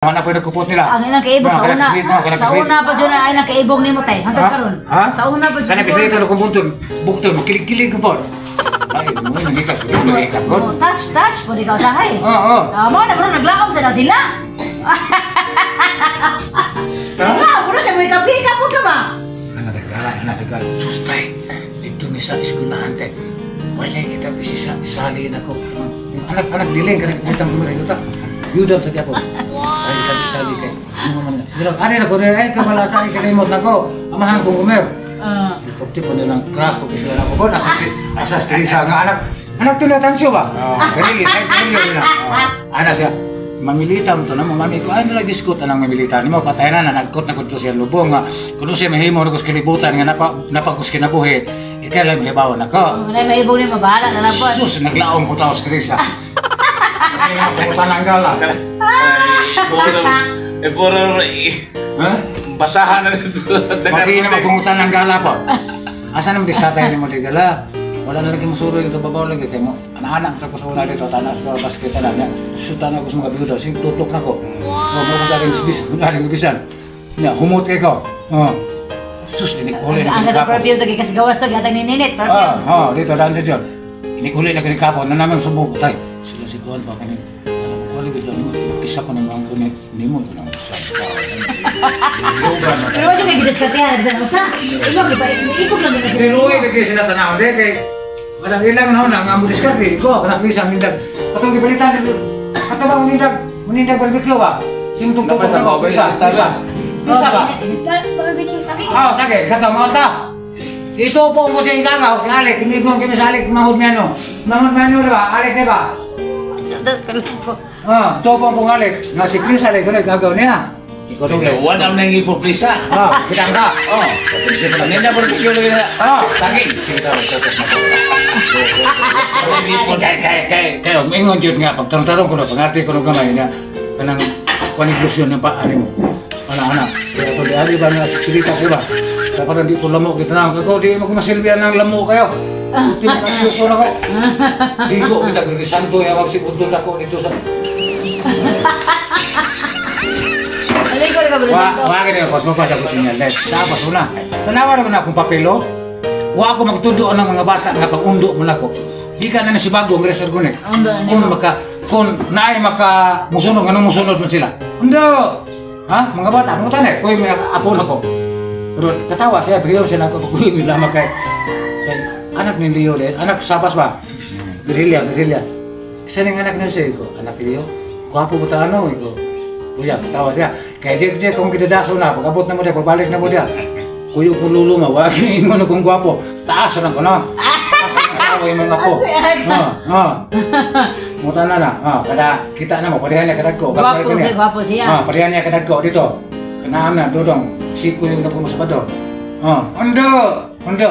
Mana pwede kupot nila? Ang inang kaibog sa una. Sa una pa dyan ay nakaibog ni mo tayo. Hanggang karon. Sa una pa dyan. Sana bisa itu kung buntun. Buktun, makilig-kilig ko po. Ay, mo nagika sa dito nagika po. Touch, pwede ka usahay. Oo. Mo na bro, naglaom sila sila. Naglaom, bro, may kapika po ka ba? Nagala. Sustay. Dito ni sa eskwelahan tayo. Wala kita isali na ko. Anak-anak diling ka rin. Kitang gumarin ko ta. Yudam sa tiyapo. Ay, kami sali kay. Siguro, ari na ko rin. Ay, kamalaka, ay kalimot na ko. Amahan kong umer. Ipokti po nilang crack ko kasi wala ko po. Asas Teresa nga anak. Anak tulatan siya ba? Kanili, sa kanili na. Anak siya. Mamilitan to na mo mami ko ay nalagiskot anang mamilitan mo patayan na nagkot na kudto siya lubong nga kuno siya mahimo ko kalibutan nga napakus kinabuhi ika lang hibaw na ko wala may ibo ni mabahala na lang po sus naglaom po taos Teresa kasi nga tananggal la puro basahan na nito kasi na mapungutan ng gala po asa nang distatay ni mo ligala wala na lagi masuro yung babaw lagi kay mo anak-anak sa kusa wala dito tanas sa basket na niya suta na ko sa mga biuda sing tutok na ko mo sa ring bisan nya humot kay ko sus ini uli na ang sa perfume tagi kasi gawas to gatang ni ninit perfume dito dan dito ini uli na kay kapo na naman subok tay sila si kuan pa kanin wala gid lang kisa ko nang kunit nimo ko nang pero wala kay gidiskatihan sa usa imo ipog lang kasi diluwi kay sila tanaw de kay kadang ilang na nga mo diskarte ko kana pisang nindag katong gipalitan ato ba munindag barbecue ba simtong to sa ko bisa ba Barbecue sakit. sakit kata mo ta ito po mo sa ingangaw alik kini ko kini salik mahud niya no mahud man ba alik de ba to po po alik nga si Chris alik ko gagaw niya ikaw rin wala nang ipoprisa kitang ka nenda barbecue lagi na sakit sige tayo kayo mingon jud nga pagtarong ko na pangati ko ng kamay niya kanang koneglusyon ng paani mo anak-anak kaya ko di ari ba nga siksilita ko ba kaya parang dito lamok kita na ako di magmasilbihan ng lamok kayo di makasiyuso na ko digo kita kung santo yung magsiputol ako dito sa wagin na pas mo pa sa kusinya tapos una tanawa naman akong papelo wa ako magtudo ng mga bata nga pag-undo mo nako di ka na si bagong resor gunek kung naay maka musunod anong musunod mo sila undo mga bata mo tanay koy may apo nako pero katawa siya bigyan siya nako pag kuy nila makay anak ni Leo din anak sabas ba Berilia kasi ning anak ni siya ko anak ni Leo gwapo mo ta ano ko kuya katawa siya kaya di kung kidadaso na pag-abot na mo dia pagbalik na mo dia kuyo kululu ma wagi mo na kung gwapo taas na ko no taas na ko yung mga po muta na kada kita na mo parehan niya kadagko gwapo siya parehan niya kadagko dito kanaan na dodong si kuyo na pumasabado undo